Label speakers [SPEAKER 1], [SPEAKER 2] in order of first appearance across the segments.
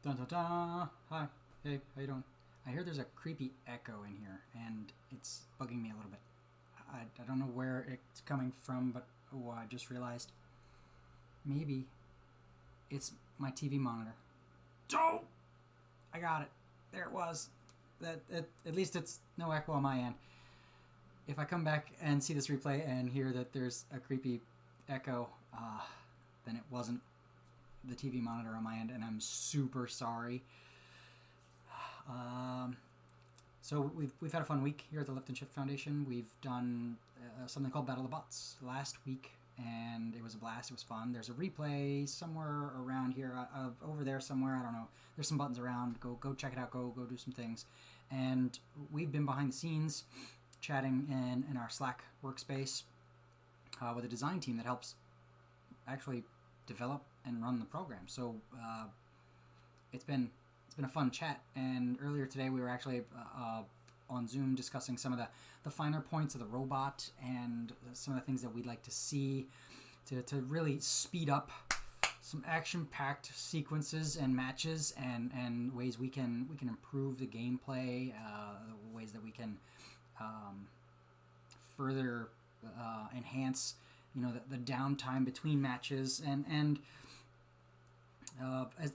[SPEAKER 1] Dun dun dun. Hi. Hey, how you doing? I hear there's a creepy echo in here, and it's bugging me a little bit. I don't know where it's coming from, but I just realized maybe it's my TV monitor. Oh! I got it. There it was. At least it's no echo on my end. If I come back and see this replay and hear that there's a creepy echo, then it wasn't the TV monitor on my end, and I'm super sorry. So we've had a fun week here at the Lift and Shift Foundation. We've done something called Battle of the Bots last week, and it was a blast. It was fun. There's a replay somewhere around here, over there somewhere. I don't know. There's some buttons around. Go check it out. Go do some things. And we've been behind the scenes, chatting in our Slack workspace with a design team that helps actually develop and run the program. So it's been a fun chat, and earlier today we were actually on Zoom discussing some of the finer points of the robot and some of the things that we'd like to see to really speed up some action-packed sequences and matches, and ways we can improve the gameplay, ways that we can further enhance the downtime between matches, and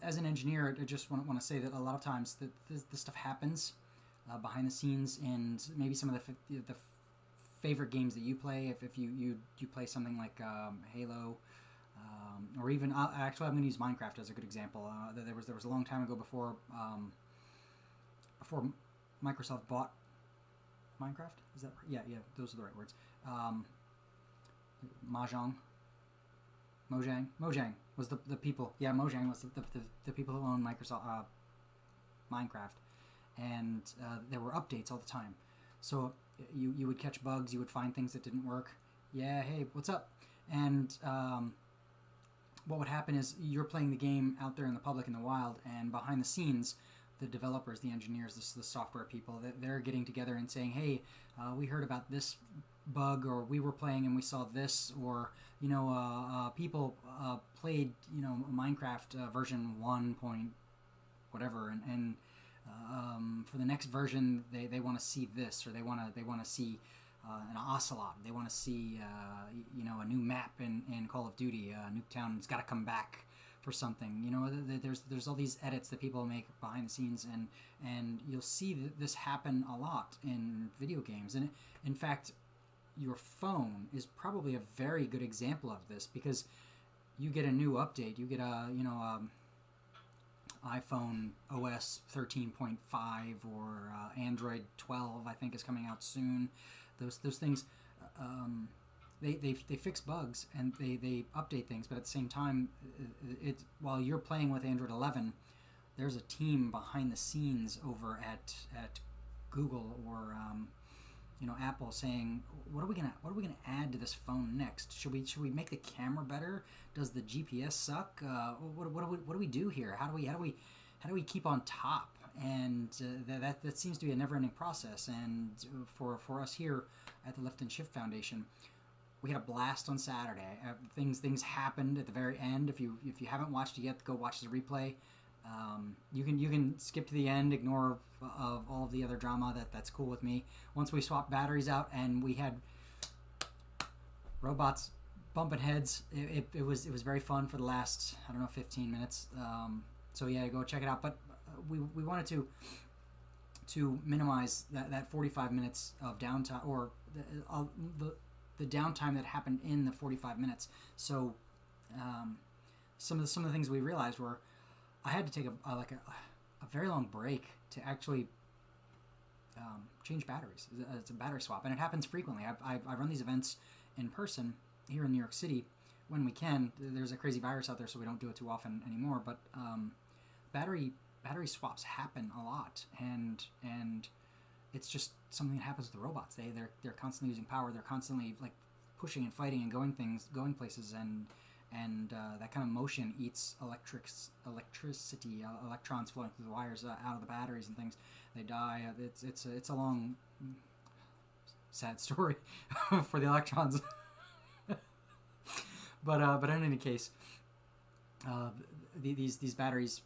[SPEAKER 1] as an engineer, I just want to say that a lot of times this stuff happens behind the scenes, and maybe some of the favorite games that you play, if you play something like Halo, or even actually I'm going to use Minecraft as a good example. There was a long time ago before Microsoft bought Minecraft. Is that right? Yeah, those are the right words. Mojang was the people. Yeah, Mojang was the people who own Microsoft Minecraft, and there were updates all the time. So you would catch bugs, you would find things that didn't work. Yeah, hey, what's up? And what would happen is you're playing the game out there in the public, in the wild, and behind the scenes, the developers, the engineers, the software people, they're getting together and saying, hey, we heard about this bug, or we were playing and we saw this, or people played Minecraft version 1 point whatever, and for the next version they want to see this, or they want to see an ocelot, they want to see a new map in Call of Duty, Nuketown's got to come back for something. There's all these edits that people make behind the scenes, and you'll see this happen a lot in video games. And in fact, your phone is probably a very good example of this, because you get a new update, you get iPhone OS 13.5 or Android 12, I think, is coming out soon. Those things, they fix bugs and they update things, but at the same time, while you're playing with Android 11, there's a team behind the scenes over at Google or Apple saying, what are we gonna add to this phone next? Should we make the camera better? Does the GPS suck? What do we do here? How do we keep on top? And that seems to be a never-ending process. And for us here at the Lift and Shift Foundation, we had a blast on Saturday. Things happened at the very end. If you haven't watched it yet, go watch the replay. You can skip to the end, ignore of all of the other drama. That's cool with me. Once we swapped batteries out and we had robots bumping heads, it was very fun for the last 15 minutes. So yeah, go check it out. But we wanted to minimize that 45 minutes of downtime, or the downtime that happened in the 45 minutes. So some of the things we realized were, I had to take a very long break to actually change batteries. It's a battery swap, and it happens frequently. I run these events in person here in New York City when we can. There's a crazy virus out there, so we don't do it too often anymore. But battery swaps happen a lot, and it's just something that happens with the robots. They're constantly using power. They're constantly pushing and fighting and going places, and that kind of motion eats electricity, electrons flowing through the wires out of the batteries and things. They die. It's a long, sad story for the electrons. But in any case, these batteries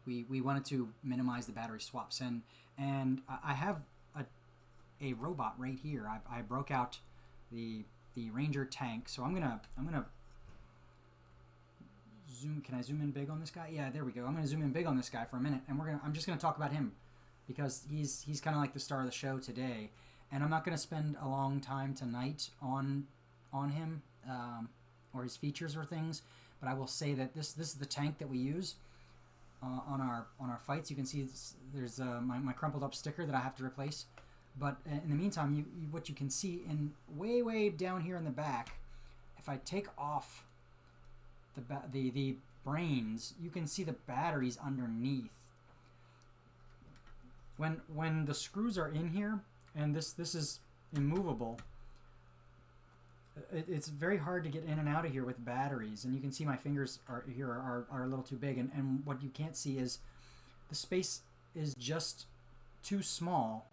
[SPEAKER 1] we wanted to minimize the battery swaps, and I have a robot right here. I broke out the Ranger tank, so I'm gonna zoom. Can I zoom in big on this guy? Yeah, there we go. I'm gonna zoom in big on this guy for a minute, and I'm just gonna talk about him because he's kind of like the star of the show today, and I'm not gonna spend a long time tonight on him or his features or things, but I will say that this is the tank that we use on our fights. You can see there's my crumpled up sticker that I have to replace. But in the meantime, what you can see in way down here in the back, if I take off the brains, you can see the batteries underneath. When the screws are in here, and this is immovable, it's very hard to get in and out of here with batteries. And you can see my fingers are a little too big. And what you can't see is the space is just too small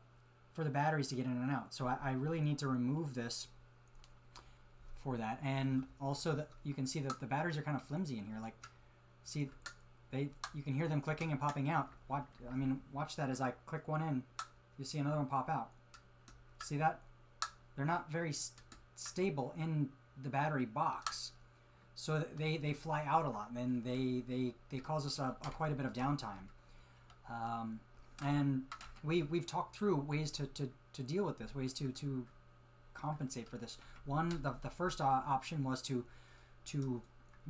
[SPEAKER 1] for the batteries to get in and out. So I really need to remove this for that. And also that you can see that the batteries are kind of flimsy in here. Like, see, you can hear them clicking and popping out. Watch that as I click one in. You see another one pop out. See that? They're not very stable in the battery box. So they fly out a lot, and they cause us quite a bit of downtime. And we've talked through ways to deal with this, ways to compensate for this. One, the first option was to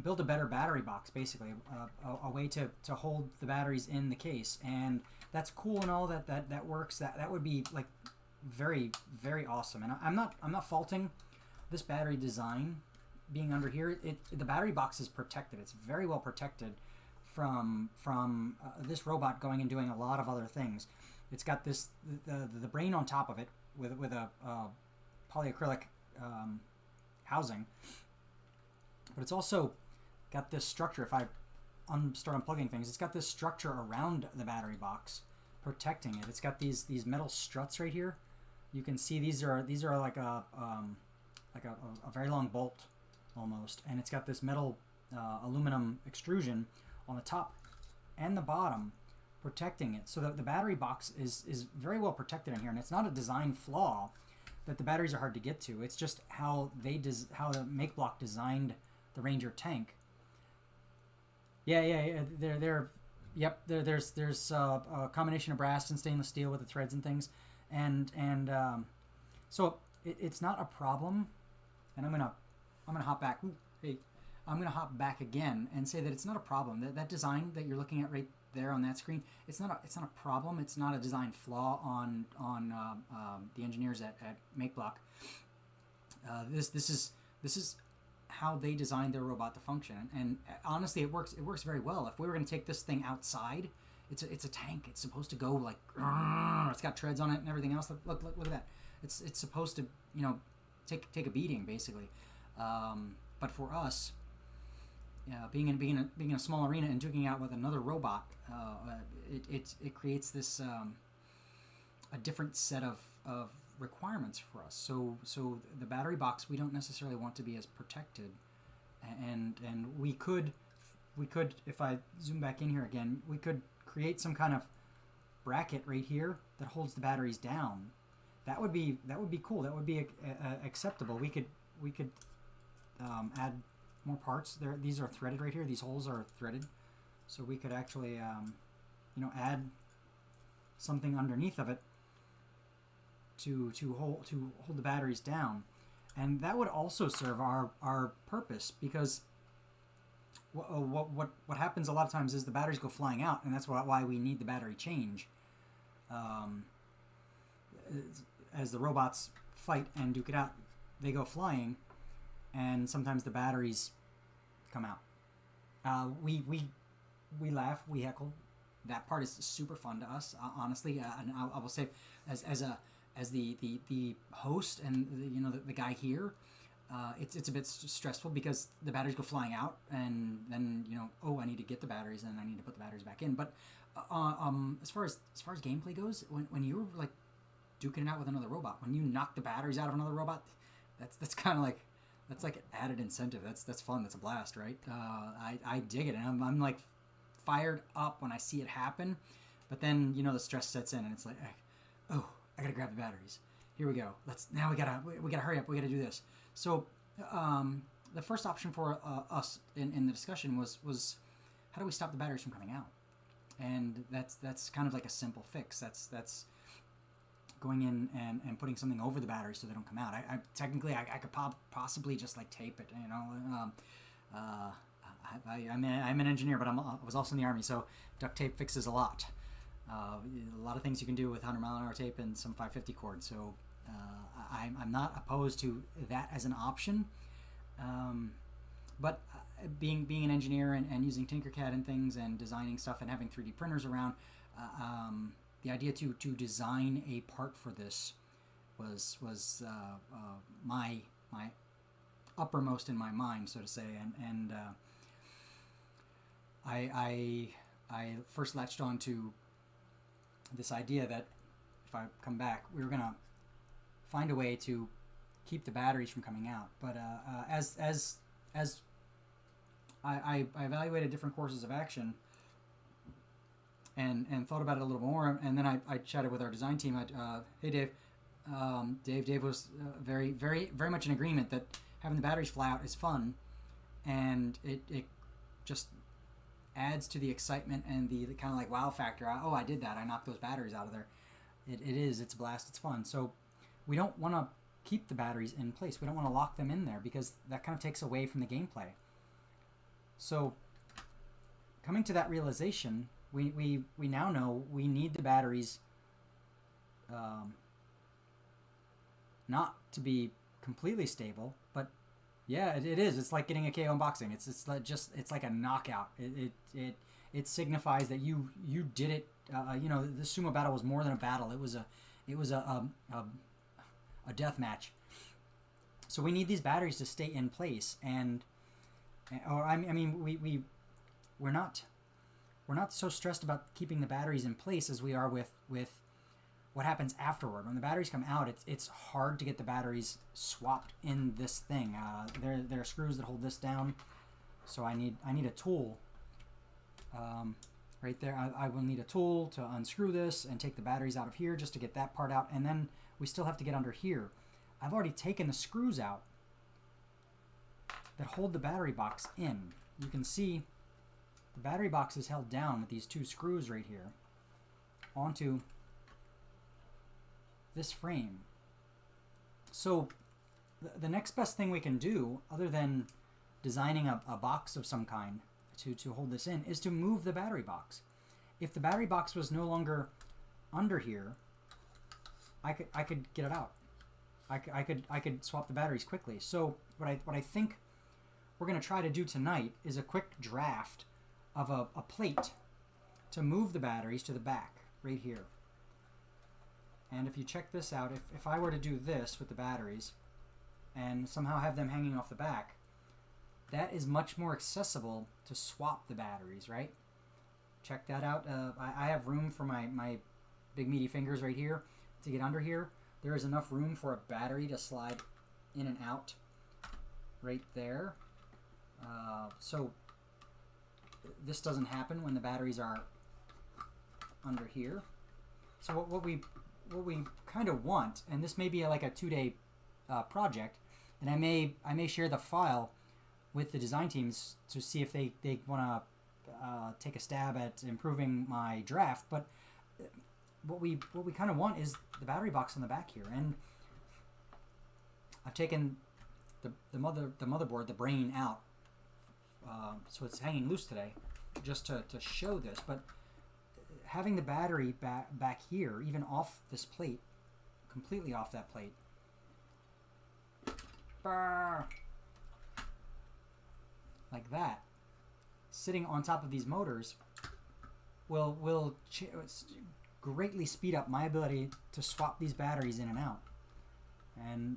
[SPEAKER 1] build a better battery box, basically, a way to hold the batteries in the case, and that's cool and all that works. That would be like very awesome. And I'm not faulting this battery design being under here. The battery box is protected. It's very well protected from this robot going and doing a lot of other things. It's got the brain on top of it with a polyacrylic housing, but it's also got this structure. If I start unplugging things, it's got this structure around the battery box protecting it. It's got these metal struts right here. You can see these are like a very long bolt almost, and it's got this metal aluminum extrusion on the top and the bottom protecting it, so that the battery box is very well protected in here. And it's not a design flaw that the batteries are hard to get to. It's just how how the make block designed the Ranger tank. Yeah. There's a combination of brass and stainless steel with the threads and things, and so it's not a problem. And I'm gonna hop back. Ooh, hey. I'm going to hop back again and say that it's not a problem. That design that you're looking at right there on that screen, it's not a problem. It's not a design flaw on the engineers at MakeBlock. This is how they designed their robot to function, and honestly, it works very well. If we were going to take this thing outside, it's a tank. It's supposed to go like, it's got treads on it and everything else. Look at that. It's supposed to take a beating basically. But for us, being in a small arena and duking out with another robot, it creates this a different set of requirements for us. So the battery box, we don't necessarily want to be as protected, and we could, if I zoom back in here again, we could create some kind of bracket right here that holds the batteries down. That would be cool. That would be acceptable. We could add more parts there. These are threaded right here. These holes are threaded, so we could actually add something underneath of it to hold the batteries down, and that would also serve our purpose, because what happens a lot of times is the batteries go flying out, and that's why we need the battery change. As the robots fight and duke it out, they go flying, and sometimes the batteries come out. We laugh, we heckle. That part is super fun to us, honestly. And I will say, as the host and the guy here, it's a bit stressful because the batteries go flying out, and then I need to get the batteries, and I need to put the batteries back in. But as far as gameplay goes, when you're like duking it out with another robot, when you knock the batteries out of another robot, that's kind of like, that's like an added incentive. That's fun. That's a blast, right? I dig it, and I'm like fired up when I see it happen, but then the stress sets in and it's like, oh, I gotta grab the batteries. Here we go. We gotta hurry up. We gotta do this. So the first option for us in the discussion was how do we stop the batteries from coming out? And that's kind of like a simple fix. That's going in and putting something over the batteries so they don't come out. I technically I could possibly just like tape it. I'm an engineer, but I was also in the Army, so duct tape fixes a lot. A lot of things you can do with 100-mile-an-hour tape and some 550 cord. So I'm not opposed to that as an option. But being an engineer and using Tinkercad and things and designing stuff and having 3D printers around, the idea to design a part for this was my uppermost in my mind, so to say, and I first latched on to this idea that if I come back, we were gonna find a way to keep the batteries from coming out. But as I evaluated different courses of action and thought about it a little more, and then I chatted with our design team. Hey Dave, Dave was very much in agreement that having the batteries fly out is fun, and it just adds to the excitement and the kind of like wow factor. Oh, I did that. I knocked those batteries out of there. It's a blast. It's fun. So we don't want to keep the batteries in place. We don't want to lock them in there because that kind of takes away from the gameplay. So coming to that realization, we now know we need the batteries not to be completely stable, but yeah, it is. It's like getting a KO in boxing. It's like a knockout. It signifies that you did it. The sumo battle was more than a battle. It was a death match. So we need these batteries to stay in place, we're not so stressed about keeping the batteries in place as we are with what happens afterward. When the batteries come out, it's hard to get the batteries swapped in this thing. There are screws that hold this down, so I need a tool. Right there, I will need a tool to unscrew this and take the batteries out of here just to get that part out, and then we still have to get under here. I've already taken the screws out that hold the battery box in. You can see the battery box is held down with these two screws right here onto this frame. So the next best thing we can do, other than designing a box of some kind to hold this in, is to move the battery box. If the battery box was no longer under here, I could get it out. I could swap the batteries quickly. So what I think we're going to try to do tonight is a quick draft of a plate to move the batteries to the back right here. And if you check this out, if I were to do this with the batteries and somehow have them hanging off the back, that is much more accessible to swap the batteries, right? Check that out. I have room for my big meaty fingers right here to get under here. There is enough room for a battery to slide in and out right there. So this doesn't happen when the batteries are under here. So what we kind of want, and this may be like a 2-day project, and I may share the file with the design teams to see if they want to take a stab at improving my draft. But what we kind of want is the battery box on the back here, and I've taken the motherboard, the brain out, so it's hanging loose today, just to show this. But having the battery back here, even off this plate, completely off that plate, like that, sitting on top of these motors, will greatly speed up my ability to swap these batteries in and out,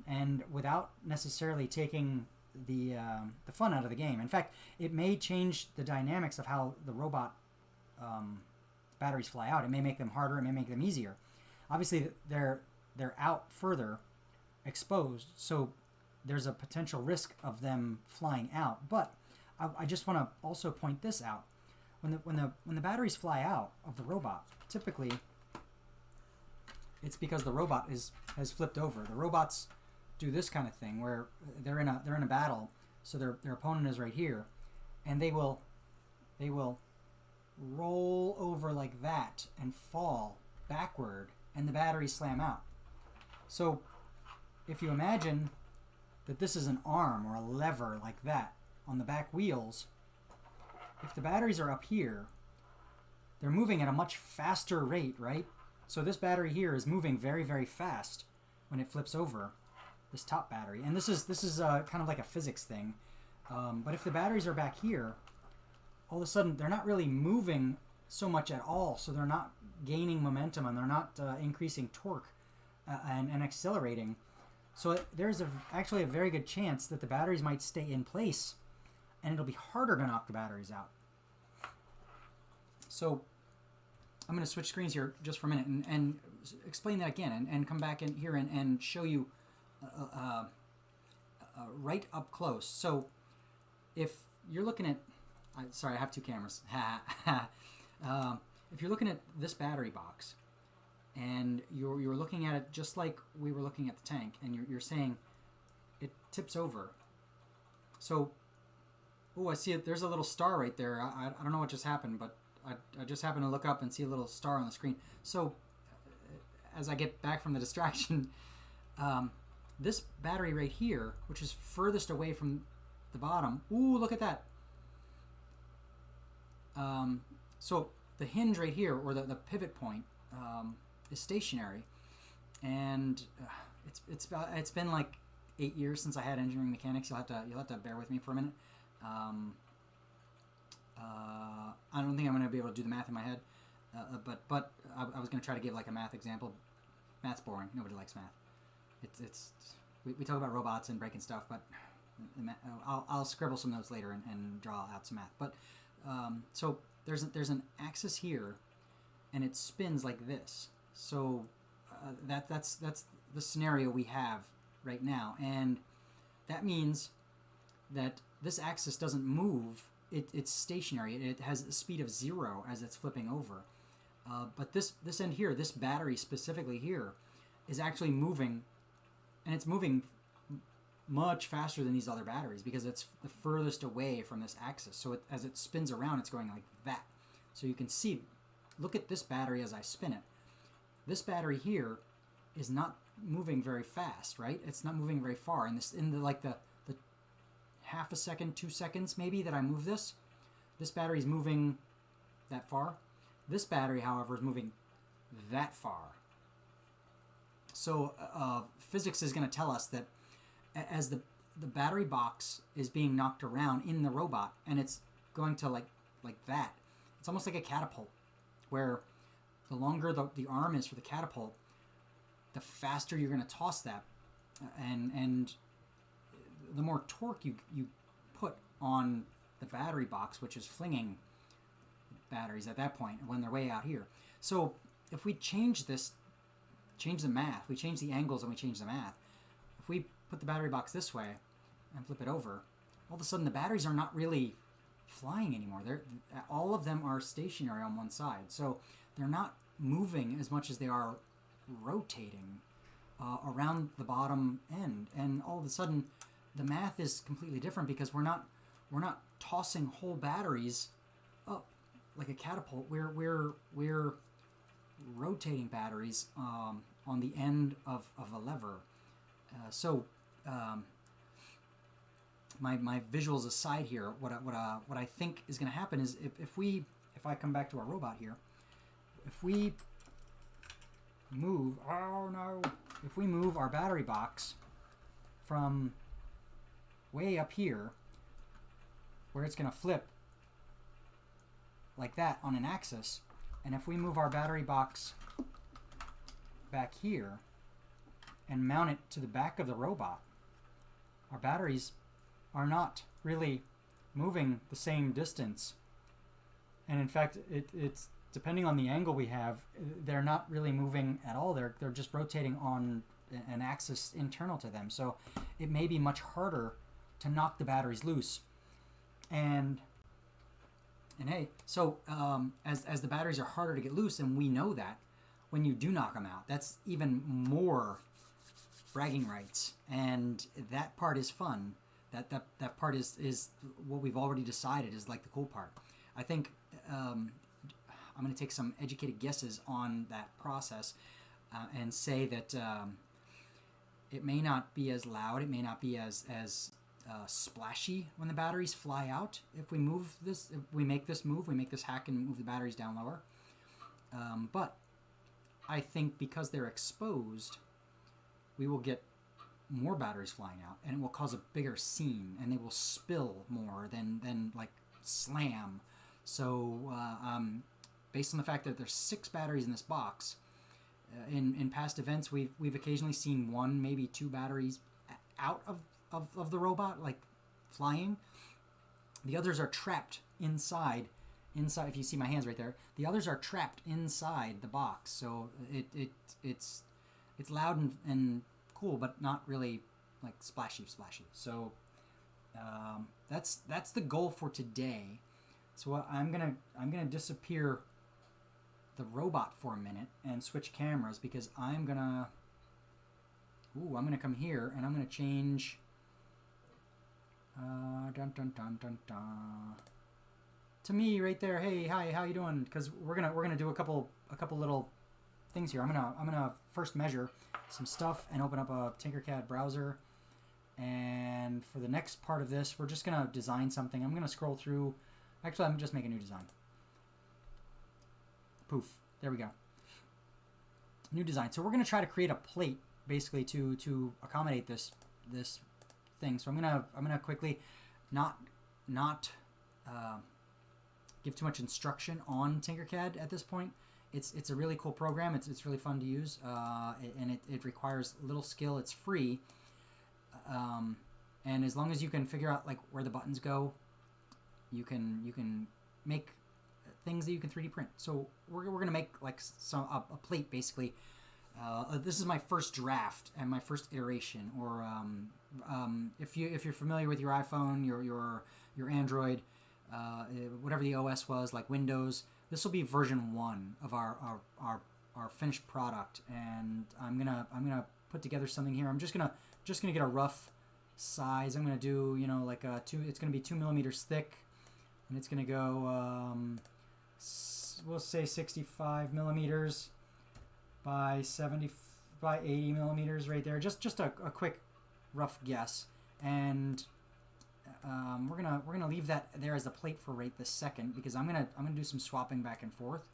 [SPEAKER 1] and without necessarily taking the fun out of the game. In fact, it may change the dynamics of how the robot batteries fly out. It may make them harder. It may make them easier. Obviously, they're out further, exposed, so there's a potential risk of them flying out. But I just want to also point this out. when the batteries fly out of the robot, typically it's because the robot has flipped over. The robots do this kind of thing where they're in a battle, so their opponent is right here, and they will roll over like that and fall backward, and the batteries slam out. So if you imagine that this is an arm or a lever like that on the back wheels, if the batteries are up here, they're moving at a much faster rate, right? So this battery here is moving very, very fast when it flips over, this top battery. And this is kind of like a physics thing. But if the batteries are back here, all of a sudden they're not really moving so much at all, so they're not gaining momentum and they're not increasing torque and accelerating. So there's actually a very good chance that the batteries might stay in place, and it'll be harder to knock the batteries out. So I'm going to switch screens here just for a minute and explain that again and come back in here and show you right up close. So if you're looking at, sorry, I have two cameras. If you're looking at this battery box and you're looking at it just like we were looking at the tank, and you're saying it tips over. So, oh, I see it. There's a little star right there. I don't know what just happened, but I just happened to look up and see a little star on the screen. So as I get back from the distraction, this battery right here, which is furthest away from the bottom, ooh, look at that. So the hinge right here, or the pivot point, is stationary, and it's been like 8 years since I had engineering mechanics. You'll have to bear with me for a minute. I don't think I'm going to be able to do the math in my head, but I was going to try to give like a math example. Math's boring. Nobody likes math. We talk about robots and breaking stuff, but I'll scribble some notes later and draw out some math. But so there's an axis here, and it spins like this. So that's the scenario we have right now, and that means that this axis doesn't move. It's stationary. It has a speed of 0 as it's flipping over. But this end here, this battery specifically here, is actually moving, and it's moving much faster than these other batteries because it's the furthest away from this axis. So as it spins around, it's going like that. So you can see, look at this battery as I spin it. This battery here is not moving very fast, right? It's not moving very far. And the half a second, 2 seconds maybe that I move this battery is moving that far. This battery, however, is moving that far. So physics is going to tell us that as the battery box is being knocked around in the robot, and it's going to like that, it's almost like a catapult, where the longer the arm is for the catapult, the faster you're going to toss that, and the more torque you put on the battery box, which is flinging batteries at that point when they're way out here. So if we change the math, we change the angles and we change the math. If we put the battery box this way and flip it over, all of a sudden the batteries are not really flying anymore. All of them are stationary on one side. So they're not moving as much as they are rotating around the bottom end. And all of a sudden the math is completely different because we're not tossing whole batteries up like a catapult. We're rotating batteries on the end of a lever. So my visuals aside here, what I think is going to happen is if I come back to our robot here, if we move our battery box from way up here, where it's going to flip like that on an axis, and if we move our battery box back here and mount it to the back of the robot, our batteries are not really moving the same distance. And in fact, it's depending on the angle we have, they're not really moving at all. They're just rotating on an axis internal to them. So it may be much harder to knock the batteries loose. And And hey, so as the batteries are harder to get loose, and we know that, when you do knock them out, that's even more bragging rights, and that part is fun. That part is what we've already decided is like the cool part. I think I'm going to take some educated guesses on that process and say that it may not be as loud, it may not be as splashy when the batteries fly out. If we make this hack and move the batteries down lower. But I think because they're exposed, we will get more batteries flying out, and it will cause a bigger scene, and they will spill more than like slam. So based on the fact that there's 6 batteries in this box, in past events we've occasionally seen 1, maybe 2 batteries out of the robot, like flying. The others are trapped inside. If you see my hands right there, the others are trapped inside the box. So it's loud and cool, but not really like splashy. So that's the goal for today. So I'm gonna disappear the robot for a minute and switch cameras, because I'm gonna come here and I'm gonna change to me right there. Hey, hi, how you doing? Because we're gonna do a couple little things here. I'm gonna first measure some stuff and open up a Tinkercad browser. And for the next part of this, we're just gonna design something. I'm gonna scroll through. Actually, I'm just make a new design. Poof. There we go. New design. So we're gonna try to create a plate basically to accommodate this thing. So I'm gonna quickly not give too much instruction on Tinkercad at this point. It's a really cool program. It's really fun to use, and it requires little skill. It's free, and as long as you can figure out like where the buttons go, you can make things that you can 3D print. So we're gonna make like a plate basically. This is my first draft and my first iteration. Or if you're familiar with your iPhone, your Android, whatever the OS was, like Windows, this will be version 1 of our finished product. And I'm gonna put together something here. I'm just gonna get a rough size. I'm gonna do like it's gonna be 2 millimeters thick, and it's gonna go we'll say 65 millimeters by 80 millimeters right there. Just a quick rough guess. And we're gonna leave that there as a plate for right this second, because I'm gonna do some swapping back and forth.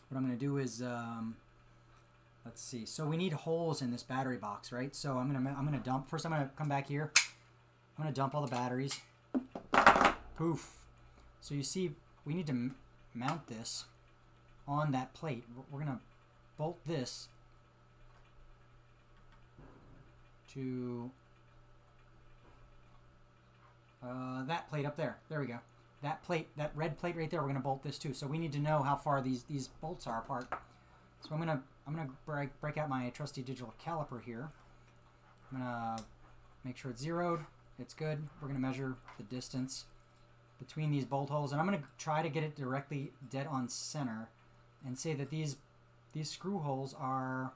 [SPEAKER 1] What I'm gonna do is let's see. So we need holes in this battery box, right? So I'm gonna dump first. I'm gonna come back here. I'm gonna dump all the batteries. Poof. So you see, we need to mount this on that plate. We're gonna bolt this to that plate up there. There we go. That plate, that red plate right there, we're gonna bolt this to. So we need to know how far these bolts are apart. So I'm gonna break out my trusty digital caliper here. I'm gonna make sure it's zeroed. It's good. We're gonna measure the distance between these bolt holes, and I'm gonna try to get it directly dead on center, and say that these screw holes are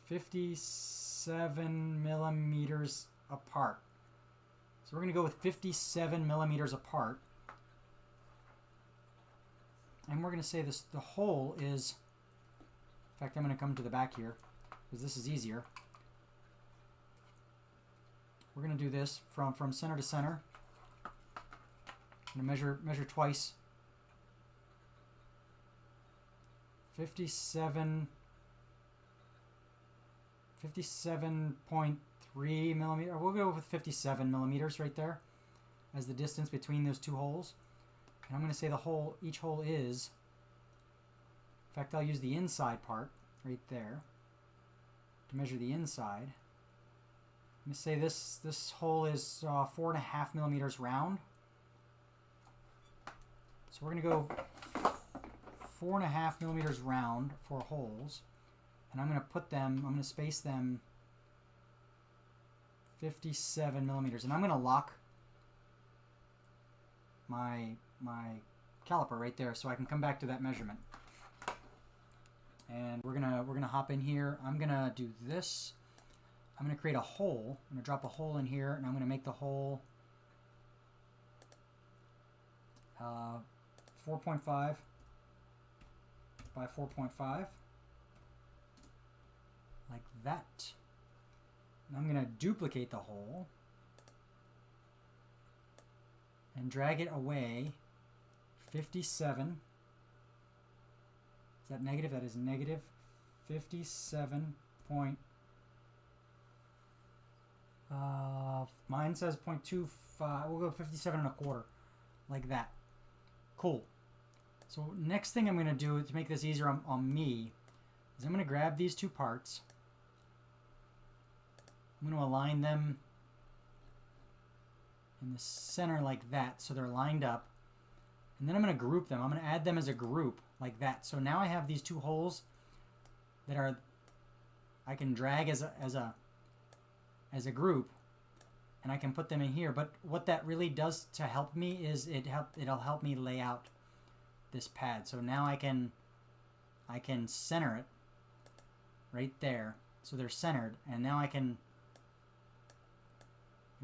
[SPEAKER 1] 57 millimeters apart. So we're going to go with 57 millimeters apart. And we're going to say the hole is, in fact, I'm going to come to the back here, because this is easier. We're going to do this from center to center. I'm going to measure twice. 57.3 millimeters. We'll go with 57 millimeters right there as the distance between those two holes. And I'm going to say each hole is, in fact, I'll use the inside part right there to measure the inside. I'm going to say this hole is 4.5 millimeters round. So we're going to go 4.5 millimeters round for holes, and I'm going to space them 57 millimeters. And I'm going to lock my caliper right there so I can come back to that measurement. And we're gonna hop in here. I'm gonna do this. I'm gonna create a hole. I'm gonna drop a hole in here, and I'm gonna make the hole 4.5 by 4.5, like that. And I'm gonna duplicate the hole and drag it away 57. Is that negative? That is negative 57 point. Mine says 0.25. We'll go 57 and a quarter, like that. Cool. So next thing I'm going to do to make this easier on me is I'm going to grab these two parts. I'm going to align them in the center like that so they're lined up. And then I'm going to group them. I'm going to add them as a group like that. So now I have these two holes that are I can drag as a group, and I can put them in here. But what that really does to help me is it'll help me lay out this pad. So now I can center it right there. So they're centered, and now I can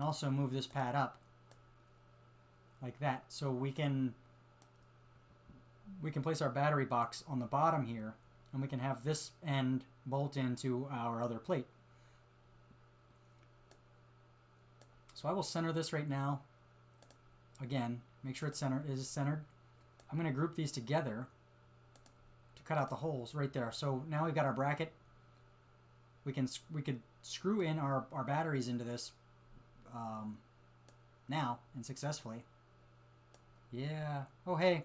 [SPEAKER 1] also move this pad up like that. So we can place our battery box on the bottom here, and we can have this end bolt into our other plate. So I will center this right now. Again, make sure it's centered. It is centered. I'm going to group these together to cut out the holes right there. So now we've got our bracket. We could screw in our batteries into this now, and successfully. Yeah. Oh, hey.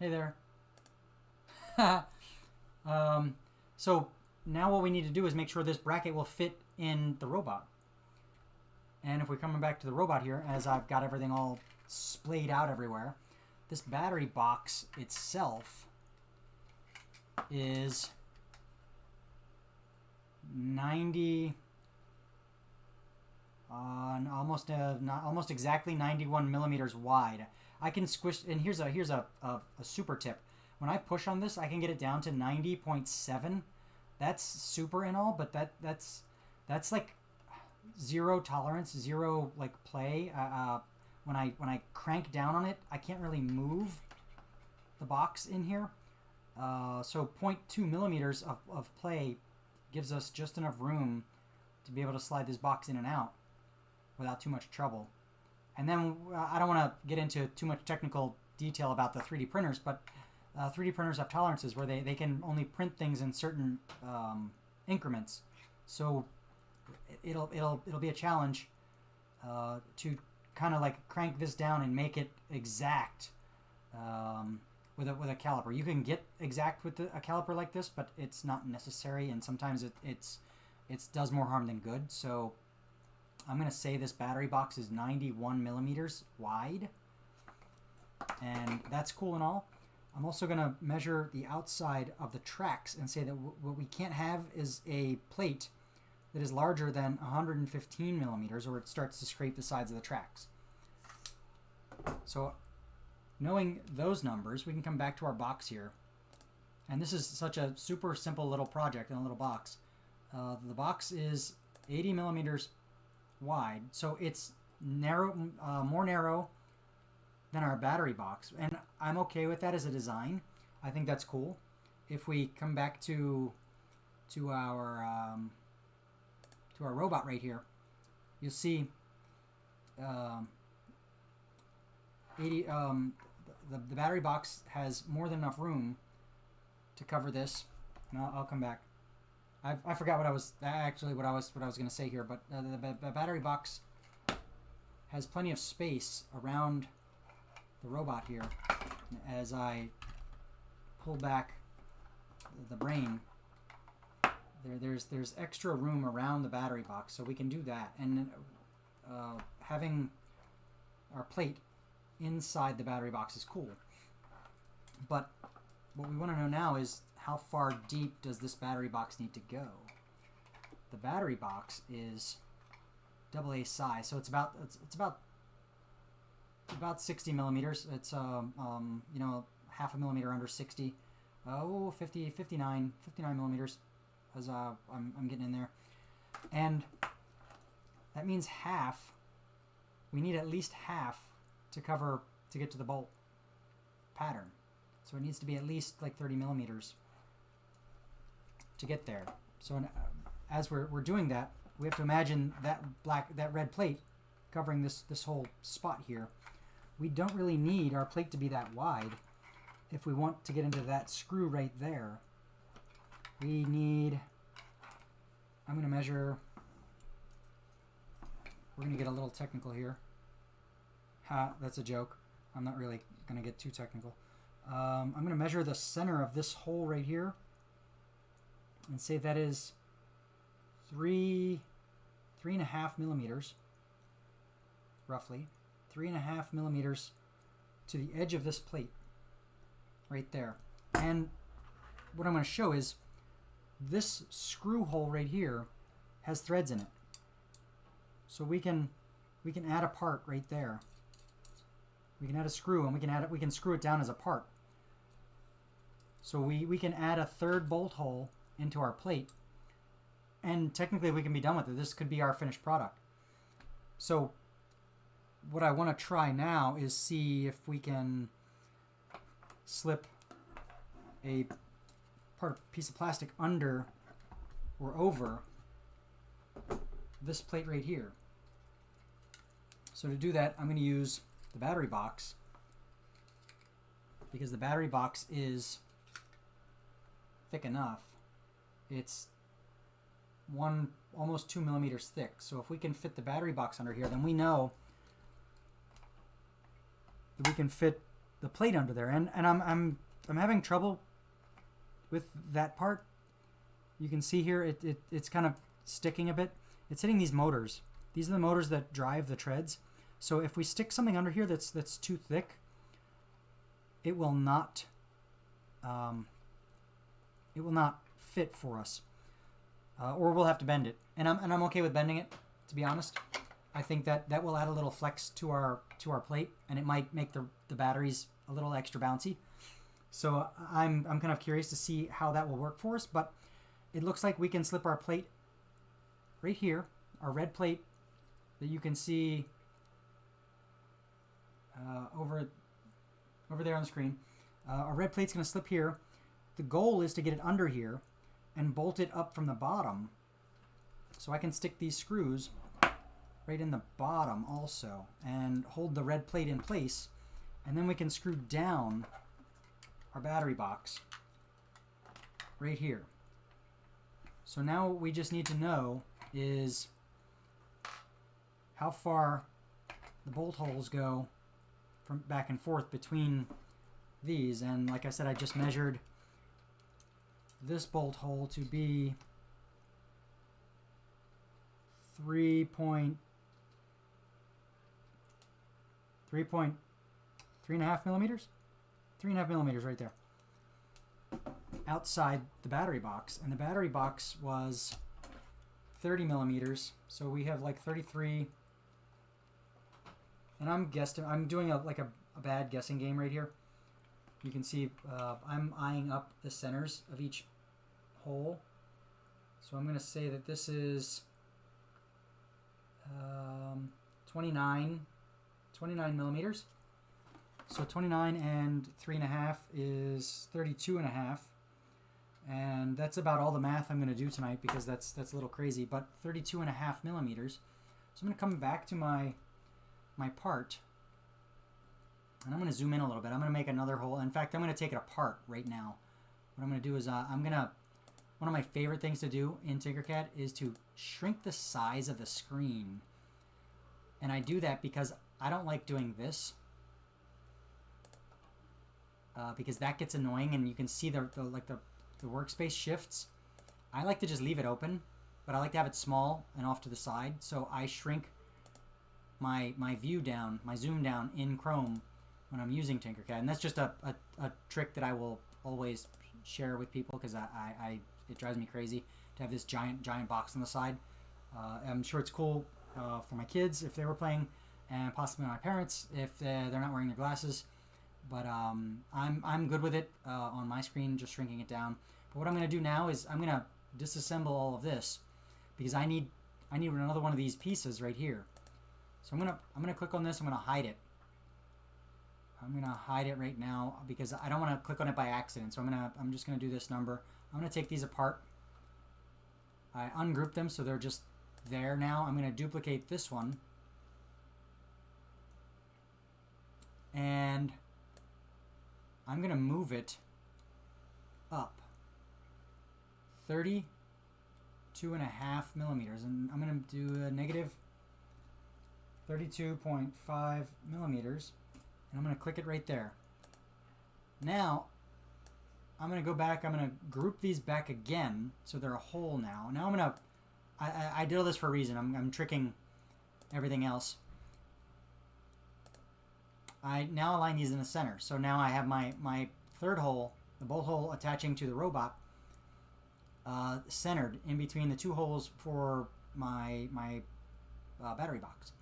[SPEAKER 1] Hey there. So now what we need to do is make sure this bracket will fit in the robot. And if we're coming back to the robot here, as I've got everything all splayed out everywhere, this battery box itself is 90, almost exactly 91 millimeters wide. I can squish, and here's a super tip. When I push on this, I can get it down to 90.7. That's super and all, but that's like zero tolerance, zero like play. When I crank down on it, I can't really move the box in here. So 0.2 millimeters of play gives us just enough room to be able to slide this box in and out without too much trouble. And then I don't want to get into too much technical detail about the 3D printers, but 3D printers have tolerances where they can only print things in certain increments. So it'll be a challenge to kind of like crank this down and make it exact with a caliper. You can get exact with a caliper like this, but it's not necessary, and sometimes it does more harm than good. So I'm going to say this battery box is 91 millimeters wide, and that's cool and all. I'm also going to measure the outside of the tracks and say that what we can't have is a plate that is larger than 115 millimeters, or it starts to scrape the sides of the tracks. So knowing those numbers, we can come back to our box here. And this is such a super simple little project in a little box. The box is 80 millimeters wide, so it's narrow, more narrow than our battery box, and I'm okay with that as a design. I think that's cool. If we come back to our robot right here, you'll see the battery box has more than enough room to cover this. And I'll come back. I forgot what I was going to say here, but the battery box has plenty of space around the robot here. As I pull back the brain, there's extra room around the battery box, so we can do that. And having our plate inside the battery box is cool. But what we want to know now is, how far deep does this battery box need to go? the battery box is AA size, so it's about 60 millimeters. It's you know, half a millimeter under 60. 59 millimeters, as I'm getting in there, and that means half. We need at least half to get to the bolt pattern, so it needs to be at least like 30 millimeters to get there. So as we're doing that, we have to imagine that red plate covering this whole spot here. We don't really need our plate to be that wide if we want to get into that screw right there. We need, I'm going to measure, we're going to get a little technical here. That's a joke. I'm not really going to get too technical. I'm going to measure the center of this hole right here and say that is 3.5 millimeters, roughly 3.5 millimeters to the edge of this plate right there. And what I'm going to show is this screw hole right here has threads in it, so we can add a part right there. We can add a screw, and we can screw it down as a part. So we can add a third bolt hole into our plate, and technically we can be done with it. This could be our finished product. So what I want to try now is see if we can slip a piece of plastic under or over this plate right here. So to do that, I'm going to use the battery box, because the battery box is thick enough. It's almost 2 millimeters thick. So if we can fit the battery box under here, then we know that we can fit the plate under there. And I'm having trouble with that part. You can see here it's kind of sticking a bit. It's hitting these motors. These are the motors that drive the treads. So if we stick something under here that's too thick, it will not fit for us, or we'll have to bend it. And I'm okay with bending it, to be honest. I think that will add a little flex to our plate, and it might make the batteries a little extra bouncy. So I'm kind of curious to see how that will work for us. But it looks like we can slip our plate right here, our red plate that you can see over there on the screen. Our red plate's going to slip here. The goal is to get it under here and bolt it up from the bottom. So I can stick these screws right in the bottom also and hold the red plate in place, and then we can screw down our battery box right here. So now what we just need to know is how far the bolt holes go from back and forth between these. And like I said, I just measured this bolt hole to be 3.5 millimeters. 3.5 millimeters right there outside the battery box, and the battery box was 30 millimeters, so we have like 33. And I'm doing a bad guessing game right here. You can see I'm eyeing up the centers of each hole, so I'm going to say that this is 29 millimeters. So 29 and 3.5 is 32.5, and that's about all the math I'm going to do tonight, because that's a little crazy. But 32.5 millimeters. So I'm going to come back to my part, and I'm going to zoom in a little bit. I'm going to make another hole. In fact, I'm going to take it apart right now. What I'm going to do is one of my favorite things to do in Tinkercad is to shrink the size of the screen, and I do that because I don't like doing this. Because that gets annoying, and you can see the workspace shifts. I like to just leave it open, but I like to have it small and off to the side. So I shrink my view down, my zoom down in Chrome when I'm using Tinkercad, and that's just a trick that I will always share with people, because it drives me crazy. to have this giant box on the side. I'm sure it's cool for my kids if they were playing, and possibly my parents if they're not wearing their glasses. But I'm good with it on my screen, just shrinking it down. But what I'm going to do now is I'm going to disassemble all of this because I need another one of these pieces right here. So I'm gonna click on this. I'm gonna hide it. I'm gonna hide it right now because I don't want to click on it by accident. So I'm just gonna do this number. I'm gonna take these apart. I ungroup them so they're just there now. I'm gonna duplicate this one. And I'm gonna move it up 32.5 millimeters, and I'm gonna do a negative 32.5 millimeters, and I'm gonna click it right there. Now I'm gonna go back. I'm gonna group these back again so they're a whole now. Now I did all this for a reason. I'm tricking everything else. I now align these in the center. So now I have my third hole, the bolt hole attaching to the robot, centered in between the two holes for my battery box.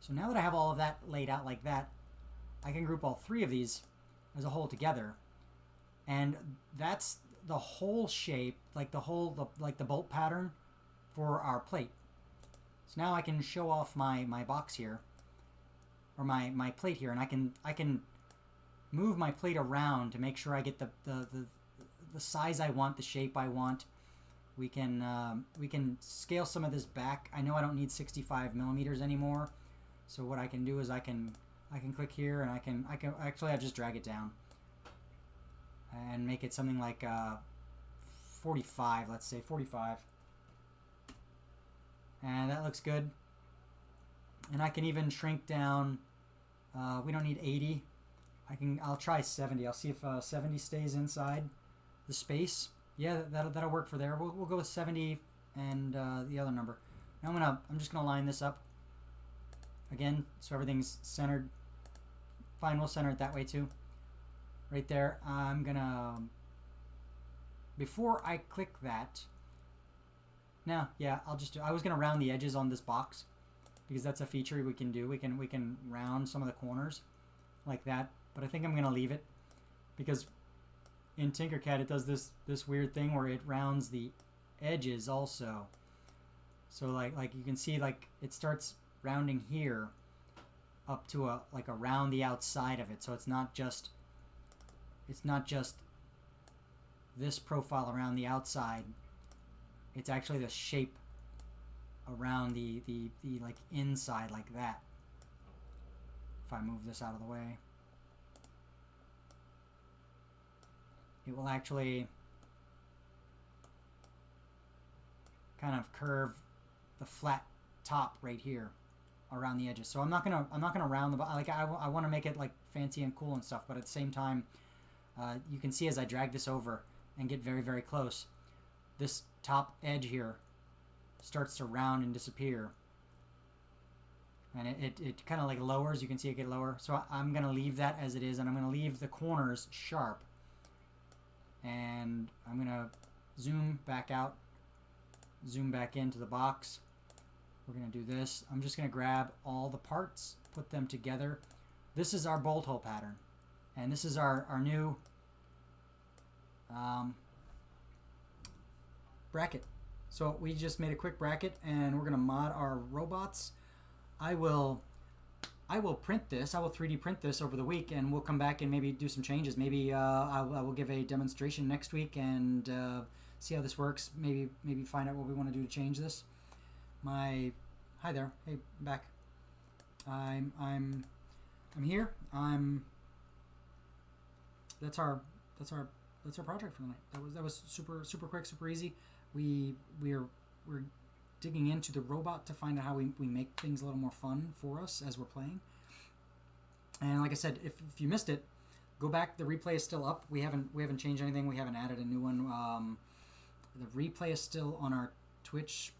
[SPEAKER 1] So now that I have all of that laid out like that, I can group all three of these as a whole together, and that's the whole shape, like the bolt pattern for our plate. So now I can show off my box here, or my plate here, and I can move my plate around to make sure I get the size I want, the shape I want. We can scale some of this back. I know I don't need 65 millimeters anymore, so what I can do is I can click here, and I can actually I'll just drag it down and make it something like 45. Let's say 45, and that looks good. And I can even shrink down. We don't need 80. I'll try 70. I'll see if 70 stays inside the space. Yeah, that'll work for there. We'll go with 70 and the other number. Now I'm just gonna line this up again so everything's centered. Fine, we'll center it that way too. Right there. I'm gonna, before I click that. Now, yeah, I was gonna round the edges on this box because that's a feature we can do. We can round some of the corners like that. But I think I'm gonna leave it because in Tinkercad it does this weird thing where it rounds the edges also. So like you can see, like it starts rounding here up to around the outside of it. So it's not just this profile around the outside. It's actually the shape around the like inside, like that. If I move this out of the way, it will actually kind of curve the flat top right here around the edges. So I'm not gonna round the, like I want to make it like fancy and cool and stuff, but at the same time, you can see as I drag this over and get very, very close, this top edge here starts to round and disappear, and it kind of like lowers. You can see it get lower. So I'm gonna leave that as it is, and I'm gonna leave the corners sharp, and I'm gonna zoom back out, zoom back into the box. We're gonna do this. I'm just gonna grab all the parts, put them together. This is our bolt hole pattern, and this is our new bracket. So we just made a quick bracket, and we're gonna mod our robots. I will print this. I will 3D print this over the week, and we'll come back and maybe do some changes. Maybe I will give a demonstration next week and see how this works. Maybe find out what we want to do to change this. Hi there. Hey, I'm back. I'm here. That's our project for the night. That was super quick, super easy. We're digging into the robot to find out how we make things a little more fun for us as we're playing. And like I said, if you missed it, go back. The replay is still up. We haven't changed anything. We haven't added a new one. The replay is still on our Twitch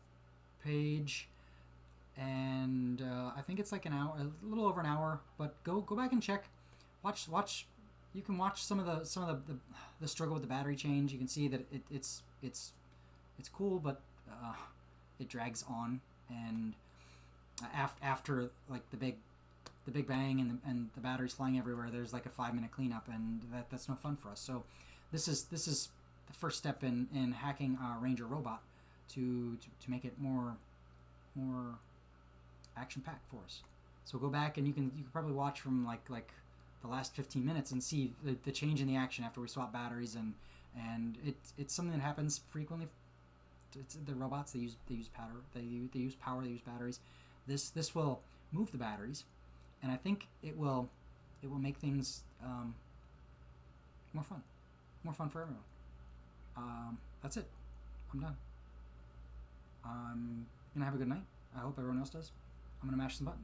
[SPEAKER 1] page, and I think it's like an hour, a little over an hour. But go back and check. Watch. You can watch some of the struggle with the battery change. You can see that it's it's cool, but it drags on, and after like the big bang and the batteries flying everywhere, there's like a 5-minute cleanup, and that's no fun for us. So this is the first step in hacking our Ranger robot to make it more action packed for us. So go back and you can probably watch from like the last 15 minutes and see the change in the action after we swap batteries, and it's something that happens frequently. It's the robots, they use power, they use batteries. This will move the batteries, and I think it will make things more fun for everyone. That's it. I'm done. I'm gonna have a good night. I hope everyone else does. I'm gonna mash some buttons.